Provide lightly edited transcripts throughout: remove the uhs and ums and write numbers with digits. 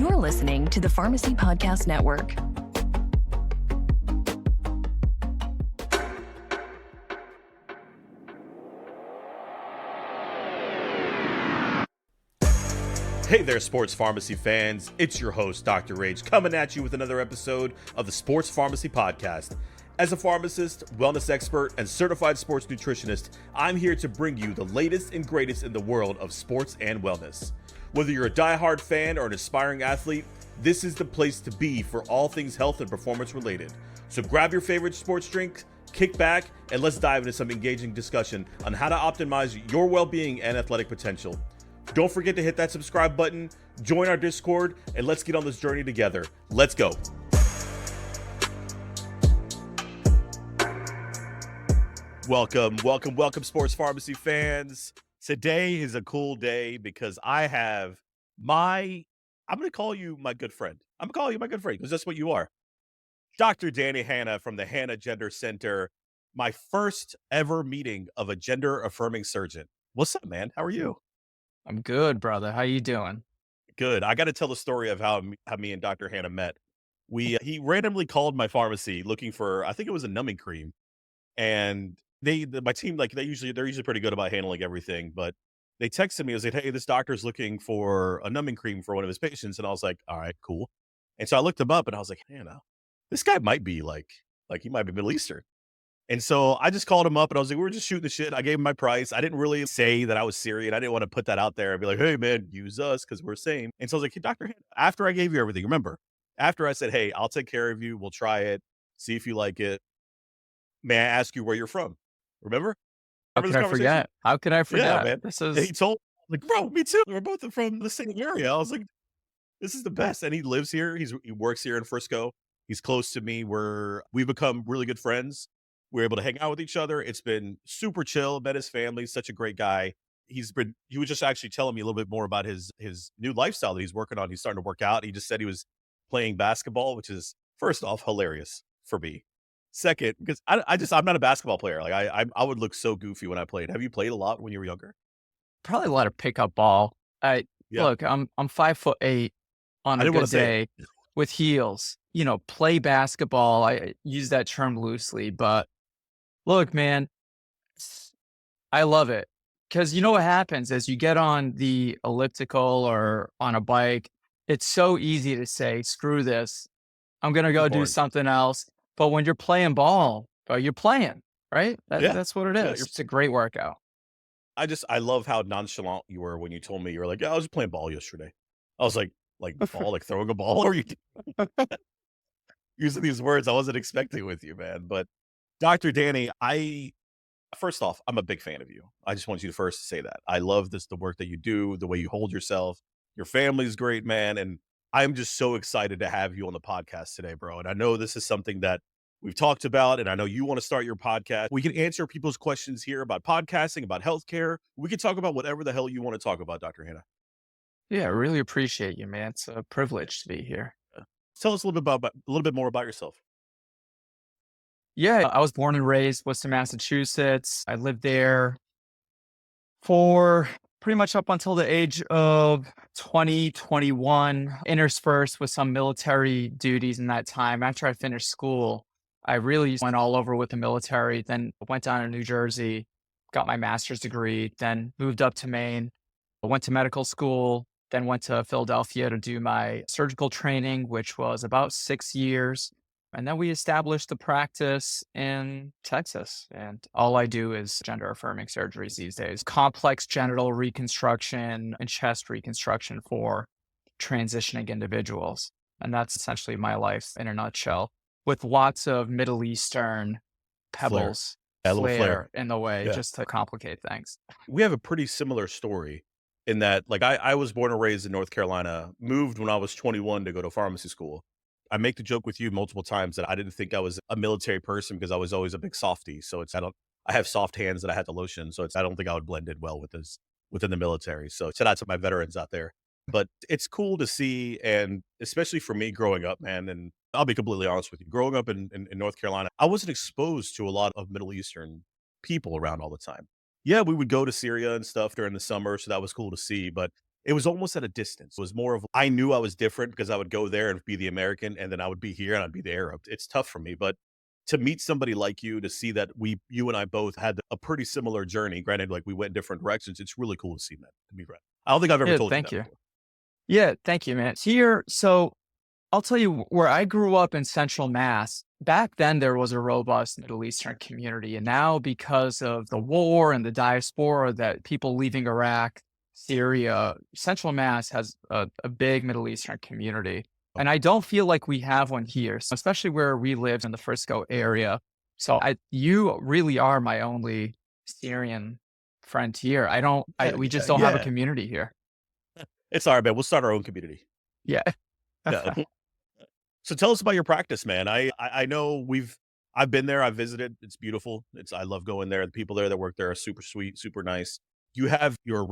You're listening to the Pharmacy Podcast Network. Hey there, sports pharmacy fans. It's your host, Dr. Rage, coming at you with another episode of the Sports Pharmacy Podcast. As a pharmacist, wellness expert, and certified sports nutritionist, I'm here to bring you the latest and greatest in the world of sports and wellness. Whether you're a diehard fan or an aspiring athlete, this is the place to be for all things health and performance related. So grab your favorite sports drink, kick back, and let's dive into some engaging discussion on how to optimize your well-being and athletic potential. Don't forget to hit that subscribe button, join our Discord, and let's get on this journey together. Let's go. Welcome, sports pharmacy fans. Today is a cool day because I have I'm going to call you my good friend. I'm going to call you my good friend because that's what you are. Dr. Dany Hanna from the Hanna Gender Center, my first ever meeting of a gender affirming surgeon. What's up, man? How are you? I'm good, brother. How you doing? Good. I got to tell the story of how me and Dr. Hanna met. He randomly called my pharmacy looking for, I think it was a numbing cream, and my team, like they're usually pretty good about handling everything, but they texted me and said, "Hey, this doctor's looking for a numbing cream for one of his patients," and I was like, "All right, cool." And so I looked him up and I was like, "Hanna, this guy might be like he might be Middle Eastern." And so I just called him up and I was like, we were just shooting the shit. I gave him my price. I didn't really say that I was Syrian. I didn't want to put that out there and be like, "Hey man, use us because we're same." And so I was like, "Hey, Dr. Hanna," after I gave you everything, remember, after I said, "Hey, I'll take care of you. We'll try it. See if you like it. May I ask you where you're from?" Remember? How Remember could this I forget? How could I Yeah, forget? man. This And he is told like, "Bro, me too. We're both from the same area." I was like, "This is the best." And he lives here. He works here in Frisco. He's close to me. We've become really good friends. We're able to hang out with each other. It's been super chill. Met his family. Such a great guy. He was just actually telling me a little bit more about his new lifestyle that he's working on. He's starting to work out. He just said he was playing basketball, which is first off hilarious for me. Second, because I'm not a basketball player. Like I would look so goofy when I played. Have you played a lot when you were younger? probably a lot of pickup ball. Yeah, Look, I'm 5'8" on I a didn't want good to say it. day with heels. Play basketball. I use that term loosely, but look, man, I love it because you know what happens as you get on the elliptical or on a bike. It's so easy to say, "Screw this. I'm gonna Too go do boring. something else." But when you're playing ball, you're playing, right? Yeah, That's what it yeah. is. It's a great workout. I love how nonchalant you were when you told me you were like, "Yeah, I was just playing ball yesterday." I was like ball, like throwing a ball, or you using these words I wasn't expecting with you, man. But Dr. Dany, first off, I'm a big fan of you. I just want you to first say that. I love the work that you do, the way you hold yourself. Your family's great, man. And I'm just so excited to have you on the podcast today, bro. And I know this is something that we've talked about, and I know you want to start your podcast. We can answer people's questions here about podcasting, about healthcare. We can talk about whatever the hell you want to talk about, Dr. Hanna. Yeah, I really appreciate you, man. It's a privilege to be here. Tell us a little bit more about yourself. Yeah, I was born and raised Worcester, Massachusetts. I lived there for pretty much up until the age of 2021, interspersed with some military duties in that time. After I finished school, I really went all over with the military, then went down to New Jersey, got my master's degree, then moved up to Maine, went to medical school, then went to Philadelphia to do my surgical training, which was about 6 years. And then we established the practice in Texas. And all I do is gender affirming surgeries these days, complex genital reconstruction and chest reconstruction for transitioning individuals. And that's essentially my life in a nutshell, with lots of Middle Eastern Flair. pebbles, Yeah, a little flair. flair in the way, Yeah. just to complicate things. We have a pretty similar story in that, like, I was born and raised in North Carolina, moved when I was 21 to go to pharmacy school. I make the joke with you multiple times that I didn't think I was a military person because I was always a big softie. So I have soft hands that I had to lotion. So I don't think I would blend in well within the military. So shout out to my veterans out there. But it's cool to see, and especially for me growing up, man, and I'll be completely honest with you, growing up in North Carolina, I wasn't exposed to a lot of Middle Eastern people around all the time. Yeah, we would go to Syria and stuff during the summer, so that was cool to see. But it was almost at a distance. It was more of I knew I was different because I would go there and be the American, and then I would be here and I'd be the Arab. It's tough for me, but to meet somebody like you, to see that you and I both had a pretty similar journey, granted, like we went in different directions, it's really cool to see, man, to be right. I don't think I've ever Yeah, told you thank that you. before. Yeah, thank you, man. Here, so I'll tell you where I grew up in Central Mass. Back then, there was a robust Middle Eastern community. And now, because of the war and the diaspora that people leaving Iraq, Syria, Central Mass has a big Middle Eastern community. And I don't feel like we have one here, so especially where we live in the Frisco area. So you really are my only Syrian friend here. We just don't have a Yeah. community here. It's all right, man. We'll start our own community. Yeah. Yeah. So tell us about your practice, man. I know I've been there, I've visited. It's beautiful. I love going there. The people there that work there are super sweet, super nice. You have your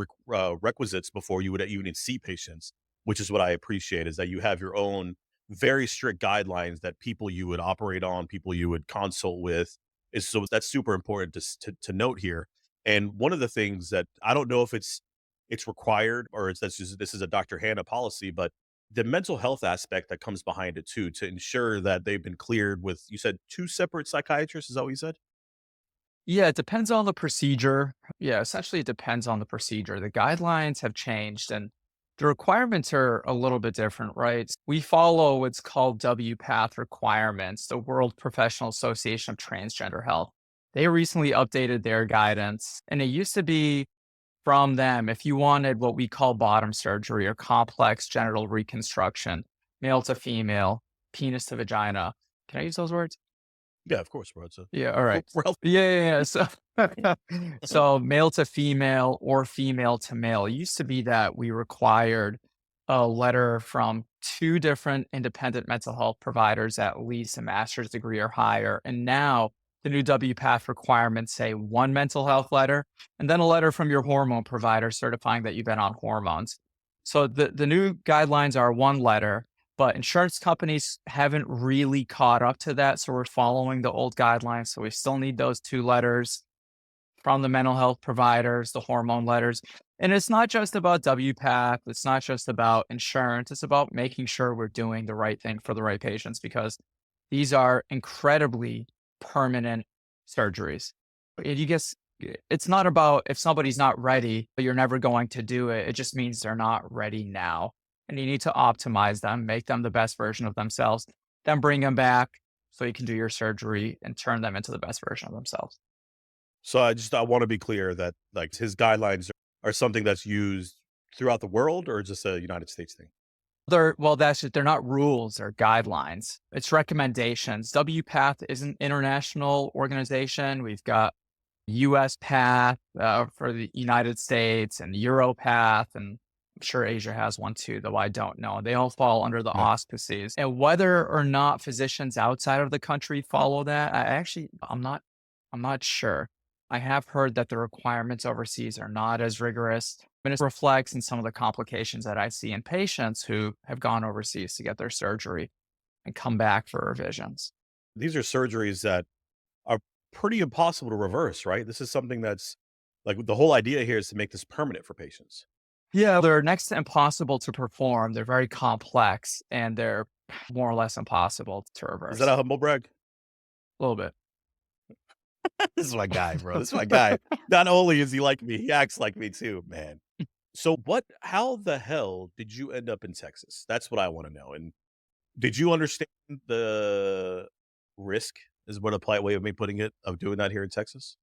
requisites before you would even see patients, which is what I appreciate, is that you have your own very strict guidelines that people you would operate on, people you would consult with. Is so that's super important to note here. And one of the things that I don't know if it's required or this is a Dr. Hanna policy, but the mental health aspect that comes behind it too, to ensure that they've been cleared with, you said, 2 separate psychiatrists, is that what you said? Yeah, it depends on the procedure. Yeah, essentially, it depends on the procedure. The guidelines have changed and the requirements are a little bit different, right? We follow what's called WPATH requirements, the World Professional Association of Transgender Health. They recently updated their guidance, and it used to be from them if you wanted what we call bottom surgery or complex genital reconstruction, male to female, penis to vagina. Can I use those words? Yeah, of course, bro. It's a Yeah, all right. we're health. Yeah. So, so male to female or female to male. It used to be that we required a letter from two different independent mental health providers, at least a master's degree or higher. And now the new WPATH requirements say one mental health letter and then a letter from your hormone provider certifying that you've been on hormones. So the new guidelines are one letter, but insurance companies haven't really caught up to that. So we're following the old guidelines. So we still need those two letters from the mental health providers, the hormone letters. And it's not just about WPATH. It's not just about insurance. It's about making sure we're doing the right thing for the right patients, because these are incredibly permanent surgeries. And you guess it's not about if somebody's not ready, but you're never going to do it. It just means they're not ready now. And you need to optimize them, make them the best version of themselves, then bring them back so you can do your surgery and turn them into the best version of themselves. So I want to be clear that like his guidelines are something that's used throughout the world or just a United States thing? They're not rules or guidelines. It's recommendations. WPATH is an international organization. We've got US Path for the United States and Europath, and I'm sure Asia has one too, though I don't know. They all fall under the Yeah. auspices. And whether or not physicians outside of the country follow that, I'm not sure. I have heard that the requirements overseas are not as rigorous, and it reflects in some of the complications that I see in patients who have gone overseas to get their surgery and come back for revisions. These are surgeries that are pretty impossible to reverse, right? This is something that's like the whole idea here is to make this permanent for patients. Yeah, they're next to impossible to perform. They're very complex and they're more or less impossible to Is that reverse. a humble brag? A little bit. This is my guy, bro. This is my guy. Not only is he like me, he acts like me too, man. So how the hell did you end up in Texas? That's what I want to know. And did you understand the risk, is what a polite way of me putting it, of doing that here in Texas?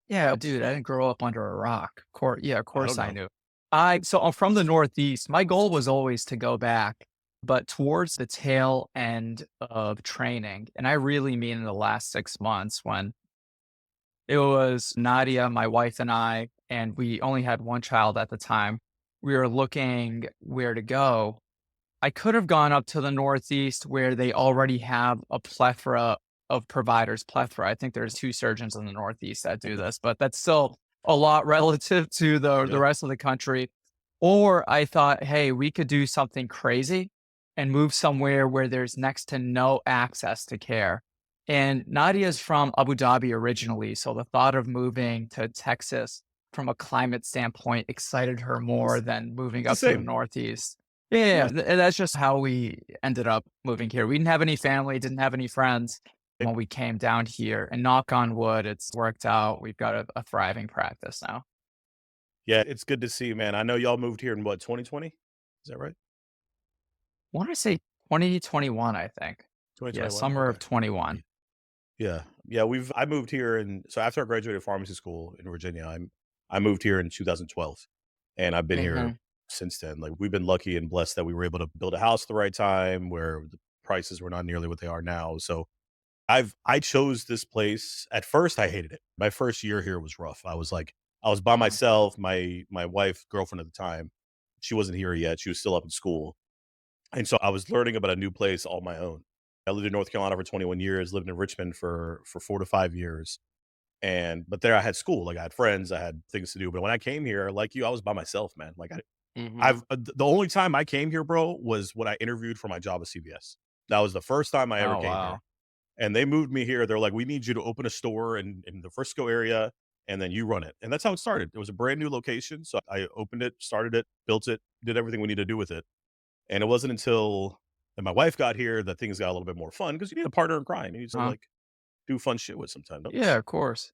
Yeah, dude, I didn't grow up under a rock. Yeah, of I don't course I know. knew. So I'm from the Northeast. My goal was always to go back, but towards the tail end of training, and I really mean in the last 6 months, when it was Nadia, my wife, and we only had one child at the time. We were looking where to go. I could have gone up to the Northeast where they already have a plethora of providers. I think there's two surgeons in the Northeast that do this, but that's still a lot relative to the Yeah. rest of the country. Or I thought, hey, we could do something crazy and move somewhere where there's next to no access to care. And Nadia's from Abu Dhabi originally, so the thought of moving to Texas from a climate standpoint, excited her more It's than moving it's the up to the same. Northeast. Yeah, Yes. and that's just how we ended up moving here. We didn't have any family, didn't have any friends when we came down here, and knock on wood, it's worked out. We've got a thriving practice now. Yeah, it's good to see, man. I know y'all moved here in what, 2020? Is that right? Wanna say 2021, I think. Yeah, 2021? summer Okay. of 21. Yeah. Yeah, I moved here so after I graduated pharmacy school in Virginia, I moved here in 2012, and I've been here Mhm. since then. Like, we've been lucky and blessed that we were able to build a house at the right time where the prices were not nearly what they are now. So, I chose this place. At first, I hated it. My first year here was rough. I was by Mm. myself. My wife, girlfriend at the time, she wasn't here yet. She was still up in school. And so I was learning about a new place all my own. I lived in North Carolina for 21 years, lived in Richmond for 4 to 5 years, but there I had school, like, I had friends, I had things to do, but when I came here, like you, I was by myself, man, like, Mhm. the only time I came here, bro, was when I interviewed for my job at CVS. That was the first time I ever Oh, came here, wow. and they moved me here. They're like, "We need you to open a store in the Frisco area, and then you run it," and that's how it started. It was a brand new location, so I opened it, started it, built it, did everything we need to do with it. And it wasn't until that my wife got here that things got a little bit more fun because you need a partner in crime. You need to Uh-huh. like do fun shit with sometimes. Yeah, of course.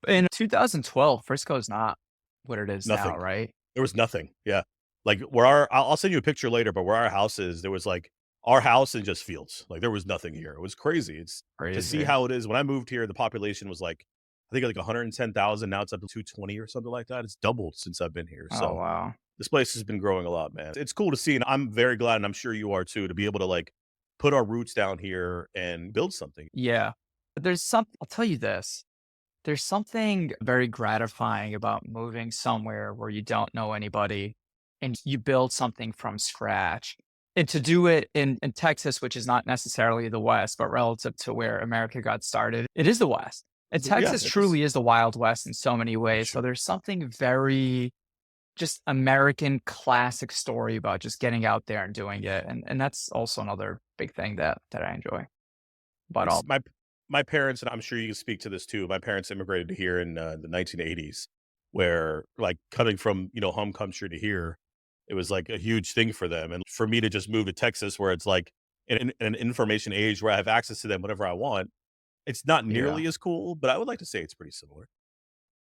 In 2012, Frisco's not what it is now, Nothing. right? There was nothing. Yeah. Like where I'll send you a picture later, but where our house is, there was like our house and just fields. Like there was nothing here. It was crazy. It's to see Crazy. how it is. When I moved here, the population was like, I think like 110,000. Now it's up to 220 or something like that. It's doubled since I've been here. Oh, So wow. this place has been growing a lot, man. It's cool to see. And I'm very glad, and I'm sure you are too, to be able to like put our roots down here and build something. Yeah. But I'll tell you this, there's something very gratifying about moving somewhere where you don't know anybody and you build something from scratch. And to do it in Texas, which is not necessarily the West, but relative to where America got started, it is the West. And Yeah, Texas it is. truly is the Wild West in so many For ways. So sure. there's something very just American classic story about just getting out there and doing it. And that's also another big thing that I enjoy about all. It's my parents, and I'm sure you can speak to this too. My parents immigrated to here in the 1980s, where like coming from home country to here, it was like a huge thing for them. And for me to just move to Texas, where it's like in an information age where I have access to them whenever I want, it's not Yeah. nearly as cool. But I would like to say it's pretty similar.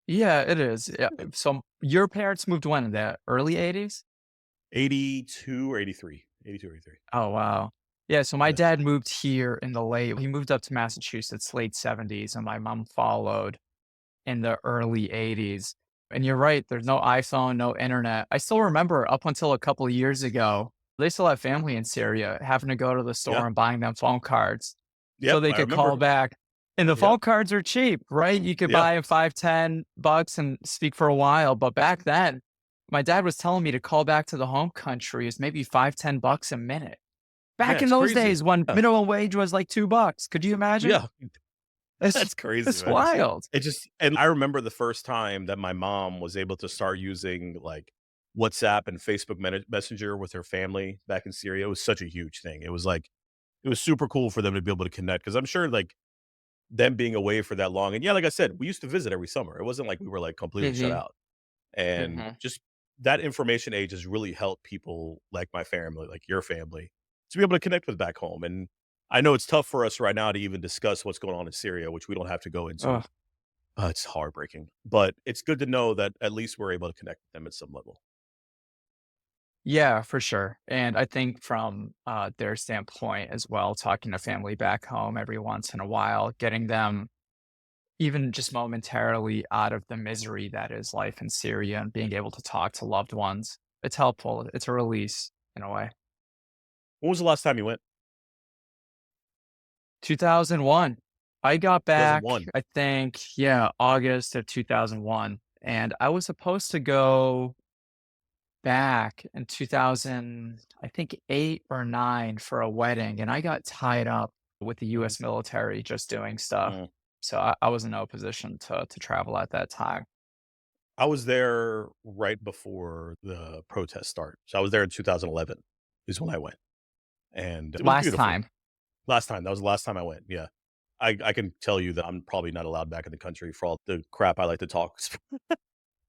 Yeah, it is. Yeah. So your parents moved when? In the early 80s? 82 or 83, 82 or 83. Oh, wow. Yeah, so my Yeah, dad moved here in the late he moved up to Massachusetts late 70s, and my mom followed in the early 80s. And you're right, there's no iPhone, no internet. I still remember up until a couple of years ago, they still have family in Syria, having to go to the yeah, store and buying them phone cards so yep. they I could remember. call back. And the Yep, phone cards are cheap, right? You could yeah, buy 5, $10 and speak for a while. But back then, my dad was telling me to call back to the home country is maybe 5, $10 a minute. yeah. Back in It's those crazy. days when Yeah, minimum wage was like $2. Could you imagine? yeah. It's That's crazy, it's man. wild. And I remember the first time that my mom was able to start using, like, WhatsApp and Facebook Messenger with her family back in Syria. It was such a huge thing. It was super cool for them to be able to connect because 'cause I'm sure, like, them being away for that long and yeah, like I said, we used to visit every summer. It wasn't like we were, like, completely shut Mhm, out. And mhm. just that information age has really helped people like my family, like your family, to be able to connect with back home, and I know it's tough for us right now to even discuss what's going on in Syria, which we don't have to go into. Ugh. It's heartbreaking, but it's good to know that at least we're able to connect with them at some level. Yeah, for sure, and I think from, their standpoint as well, talking to family back home every once in a while, getting them even just momentarily out of the misery that is life in Syria and being able to talk to loved ones, it's helpful, it's a release in a way. When was the last time you went? 2001. I got back, 2001. I think, yeah, August of 2001, and I was supposed to go back in 2000, I think 8 or 9 for a wedding, and I got tied up with the Mhm, US military just doing stuff. mm. So I was in no position to travel at that time. I was there right before the protests start, so I was there in 2011 is when I went, and it was Last beautiful. time. Last time, that was the last time I went, yeah. I can tell you that I'm probably not allowed back in the country for all the crap I like to talk.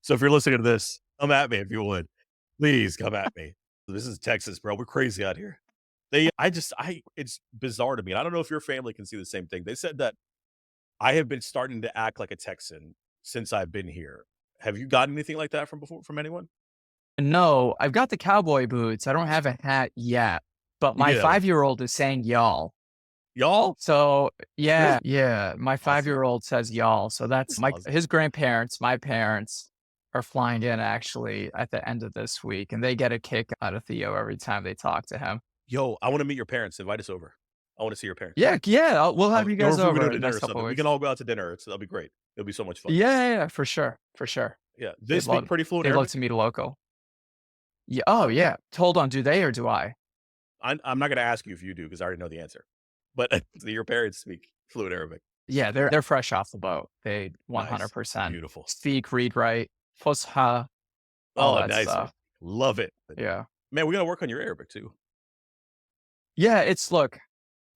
So if you're listening to this, come at me if you would. Please come at me. This is Texas, bro. We're crazy out here. It's bizarre to me. And I don't know if your family can see the same thing. They said that I have been starting to act like a Texan since I've been here. Have you gotten anything like that from anyone? No, I've got the cowboy boots. I don't have a hat yet, but You my do that one. 5-year-old is saying y'all. Y'all? So Really? yeah, my Awesome. 5-year-old says y'all. So that's That's my awesome. his grandparents, my parents are flying in actually at the end of this week, and they get a kick out of Theo every time they talk to him. Yo, I want to meet your parents. Invite us over. I want to see your parents. Yeah, we'll have you Or guys if we go over to in the dinner next or couple something, of we can weeks. all go out to dinner. That'll be great. It'll be so much fun. Yeah, for sure, for sure. Yeah. They They'd speak love pretty fluent they'd love Arabic. to meet a local. Yeah. Oh yeah. Hold on. Do they or do I? I'm not going to ask you if you do because I already know the answer. But your parents speak fluent Arabic. Yeah, they're fresh off the boat. They Nice. 100% Beautiful. speak, read, write, fusha, all Oh, that nice, man. stuff. Love it. Yeah. Man, we got to work on your Arabic too. Yeah, look,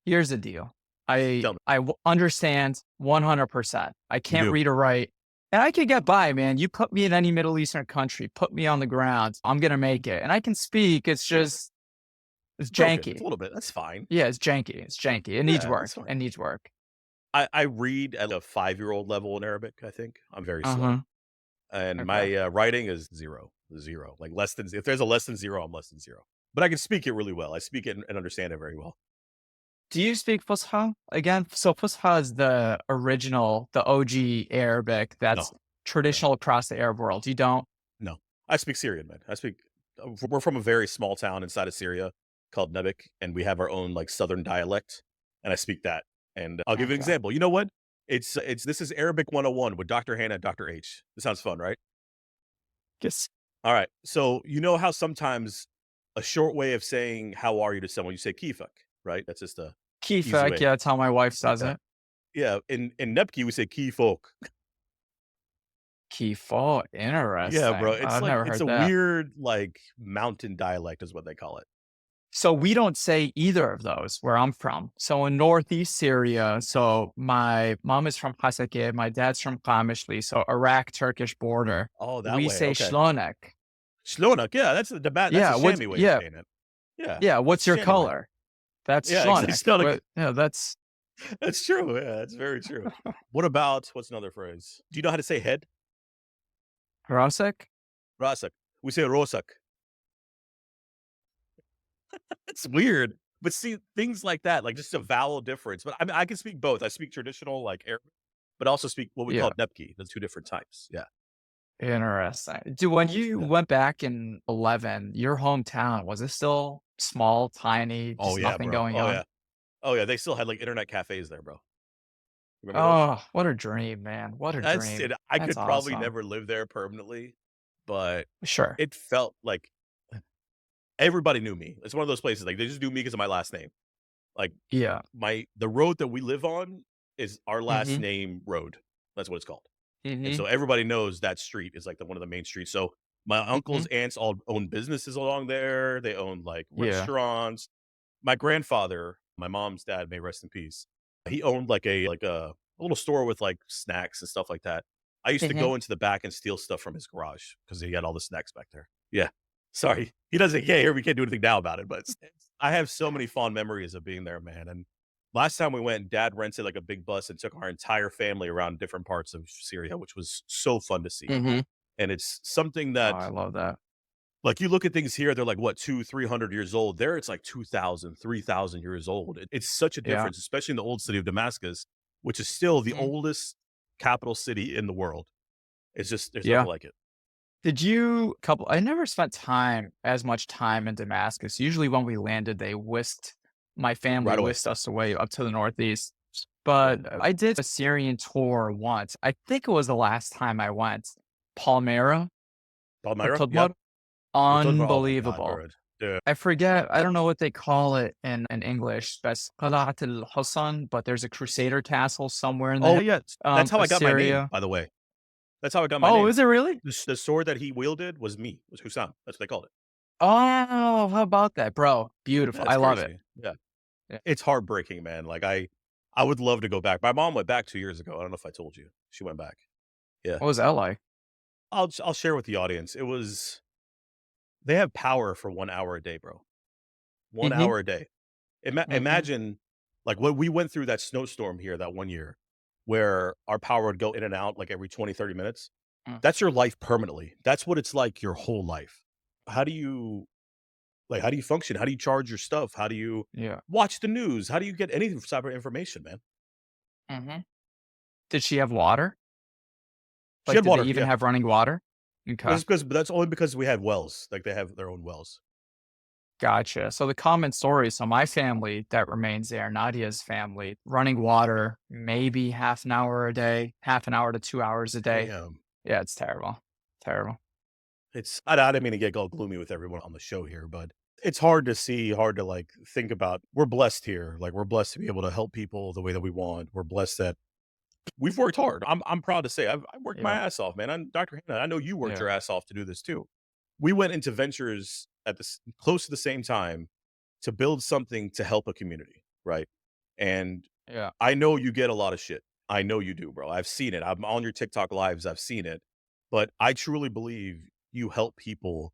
here's the deal. Tell me. Understand 100%. I You can't do. read or write, and I can get by, man. You put me in any Middle Eastern country, put me on the ground, I'm gonna make it. And I can speak. It's just it's Broken. It's janky. a little bit. That's fine. Yeah, it's janky. It's janky. It needs Yeah, work. that's fine. It needs work. I read at a 5-year-old level in Arabic, I think. I'm very slow. Uh-huh. And Okay. my writing is zero. Zero. Like less than, if there's a less than zero, I'm less than zero. But I can speak it really well. I speak it and understand it very well. Do you speak Fusha again? So Fusha is the original, the OG Arabic that's No, no, traditional across the Arab world. You don't? no. I speak Syrian, man. We're from a very small town inside of Syria called Nebek, and we have our own like southern dialect, and I speak that. And I'll give you an Okay. example. You know what? This is Arabic 101 with Dr. Hanna and Dr. H. This sounds fun, right? Yes. All right. So you know how sometimes a short way of saying how are you to someone, you say kifak, right? That's just a easy Kifek, way. yeah, that's how my wife says Yeah. it. Yeah. In Nepki, we say kifok. Kifo, Yeah, bro. interesting. It's I've like never it's heard a that. weird like mountain dialect is what they call it. So we don't say either of those where I'm from. So in Northeast Syria, so my mom is from Hasakeh, my dad's from Qamishli, so Iraq-Turkish border. Oh, that We way. say Okay. shlonek. Shlonak. Yeah, that's that's a Yeah, Shammy way of yeah, saying it. Yeah. yeah, That's what's a your Shammy way. color? That's Yeah, exactly. shlonek. Shlonak. Yeah, that's That's true. Yeah, that's very true. What's another phrase? Do you know how to say head? Rasek? Rasak. We say rosak. It's weird. But see, things like that, like just a vowel difference. But I mean, I can speak both. I speak traditional, like Arabic, but also speak what we call Yeah. Nepki. There's two different types. Yeah. Interesting. Dude, when you Yeah. went back in 11, your hometown, was it still small, tiny, Oh, just yeah, nothing bro. going Oh, on? yeah. Oh, yeah. They still had like internet cafes there, bro. Remember those? Oh, what a dream, man. What a That's it. dream. I That's could probably awesome. never live there permanently, but Sure. it felt like everybody knew me. It's one of those places, like they just knew me because of my last name. Like Yeah. the road that we live on is our last Mhm. name road. That's what it's called. And Mhm. so everybody knows that street is like one of the main streets. So my uncle's Mhm. aunts all own businesses along there. They own like Yeah. restaurants. My grandfather, my mom's dad, may rest in peace. He owned like a little store with like snacks and stuff like that. I used to Mhm. go into the back and steal stuff from his garage because he had all the snacks back there. Yeah. Sorry. He doesn't care. We can't do anything now about it. But I have so many fond memories of being there, man. And last time we went, dad rented like a big bus and took our entire family around different parts of Syria, which was so fun to see. Mhm. And it's something Oh, that, I love that. like, you look at things here, they're like, what, 300 years old. There, it's like 2,000, 3,000 years old. It's such a Yeah. difference, especially in the old city of Damascus, which is still the Mhm. oldest capital city in the world. It's just, there's Yeah. nothing like it. I never spent as much time in Damascus. Usually when we landed, my family Right away. whisked us away up to the Northeast. But I did a Syrian tour once. I think it was the last time I went. Palmyra or Palmyra? Yeah. Tudmud. Oh my God, Unbelievable. bro. Yeah. I forget, I don't know what they call it in English. That's Qalat al-Hasan, but there's a Crusader castle somewhere in Oh, yeah. That's how I got my name, Assyria. by the way. That's how I got my Oh, name. is it really? The sword that he wielded was me, was Hussam. That's what they called it. Oh, how about that, bro? Beautiful. Yeah, I it's love it. crazy. Yeah. Yeah. It's heartbreaking, man. Like I would love to go back. My mom went back 2 years ago. I don't know if I told you. She went back. Yeah. What was that like? I'll share with the audience. They have power for 1 hour a day, bro. 1 hour a day. Mhm. Imagine like what we went through that snowstorm here that one year where our power would go in and out like every 20, 30 minutes. Mm. That's your life permanently. That's what it's like your whole life. How do you how do you function? How do you charge your stuff? How do you Yeah. watch the news? How do you get any type of information, man? Mhm. Did she have water? She Like, had did they water, even yeah. have running water? Okay. But that's only because we had wells. Like they have their own wells. Gotcha. So the common story, so my family that remains there, Nadia's family, running water, maybe half an hour a day, half an hour to 2 hours a day. Damn. Yeah, it's terrible. Terrible. I didn't mean to get all gloomy with everyone on the show here, but it's hard to see, hard to like think about. We're blessed here. Like we're blessed to be able to help people the way that we want. We're blessed that we've worked hard. I'm proud to say I worked my Yeah. ass off, man. Dr. Hanna, I know you worked Yeah. your ass off to do this too. We went into ventures at this close to the same time to build something to help a community, right? And Yeah. I know you get a lot of shit. I know you do, bro. I've seen it. I'm on your TikTok lives. I've seen it. But I truly believe you help people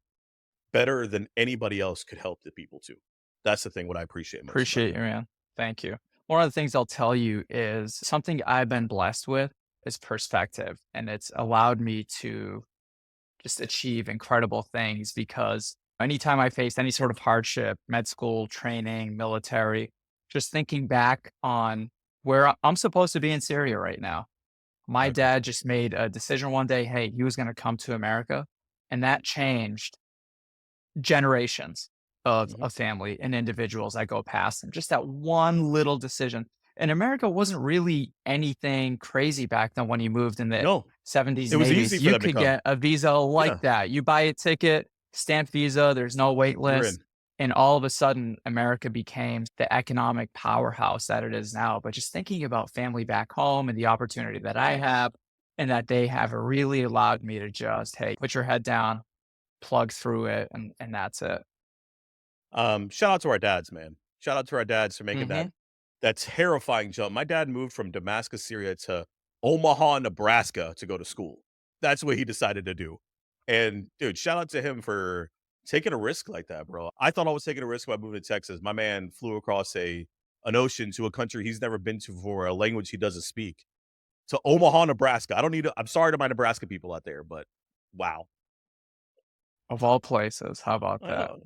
better than anybody else could help the people too. That's the thing what I appreciate most about Appreciate you. you, man. Thank you. One of the things I'll tell you is something I've been blessed with is perspective, and it's allowed me to just achieve incredible things because anytime I faced any sort of hardship, med school, training, military, just thinking back on where I'm supposed to be in Syria right now. My Okay. dad just made a decision one day, hey, he was going to come to America, and that changed generations Mhm. of family and individuals that go past them. Just that one little decision. And America wasn't really anything crazy back then when you moved in the No, 70s it and was easy 80s. for You them to could come. get a visa like Yeah, that. You buy a ticket, stamp visa, there's no wait you're list. in. And all of a sudden, America became the economic powerhouse that it is now. But just thinking about family back home and the opportunity that I have and that they have really allowed me to just, hey, put your head down, plug through it, and that's it. Shout out to our dads, man. Shout out to our dads for making Hmm. that terrifying jump. My dad moved from Damascus, Syria to Omaha, Nebraska to go to school. That's what he decided to do. And dude, shout out to him for taking a risk like that, bro. I thought I was taking a risk by moving to Texas. My man flew across an ocean to a country he's never been to before, a language he doesn't speak, to Omaha, Nebraska. I don't need to, I'm sorry to my Nebraska people out there, but wow. Of all places, how about I that? know.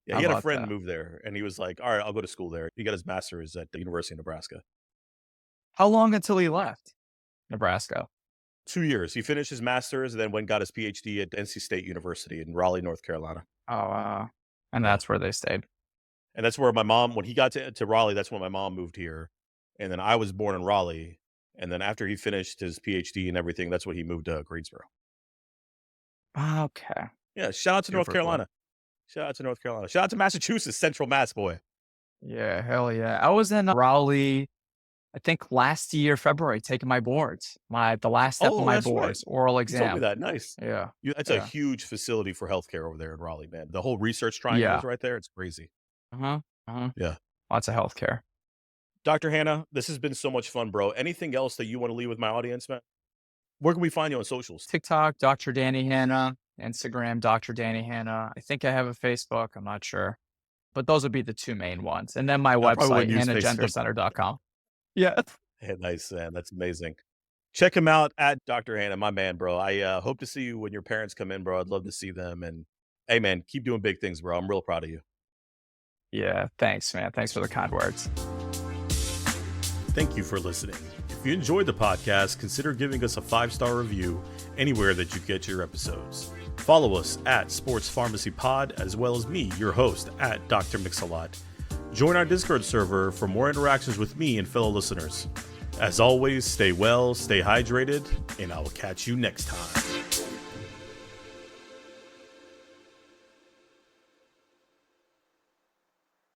Yeah, How he had a about friend that? move there and he was like, "All right, I'll go to school there." He got his master's at the University of Nebraska. How long until he left Nebraska? 2 years. He finished his master's and then went and got his PhD at NC State University in Raleigh, North Carolina. Oh, and Yeah. that's where they stayed. And that's where my mom when he got to Raleigh, that's when my mom moved here. And then I was born in Raleigh. And then after he finished his PhD and everything, that's when he moved to Greensboro. Okay, Yeah, shout out to North super cool. Carolina. Shout out to North Carolina. Shout out to Massachusetts, Central Mass boy. Yeah, hell yeah. I was in Raleigh, I think last year, February, taking my boards, the last step of Oh, my that's right. boards, oral You told me exam. that. Nice. Yeah, That's a yeah, huge facility for healthcare over there in Raleigh, man. The whole research triangle is yeah. right there. It's crazy. Uh-huh, uh-huh. Yeah. Lots of healthcare. Dr. Hanna, this has been so much fun, bro. Anything else that you want to leave with my audience, man? Where can we find you on socials? TikTok, Dr. Dany Hanna. Instagram, Dr. Dany Hanna. I think I have a Facebook. I'm not sure. But those would be the two main ones. And then my I probably website, wouldn't use Facebook. hannagendercenter.com. Yeah. Hey, nice, man. That's amazing. Check him out at Dr. Hanna, my man, bro. I hope to see you when your parents come in, bro. I'd love to see them. And hey, man, keep doing big things, bro. I'm real proud of you. Yeah. Thanks, man. Thanks for the kind words. Thank you for listening. If you enjoyed the podcast, consider giving us a 5-star review anywhere that you get your episodes. Follow us at Sports Pharmacy Pod, as well as me, your host, at Dr. Mix-a-Lot. Join our Discord server for more interactions with me and fellow listeners. As always, stay well, stay hydrated, and I will catch you next time.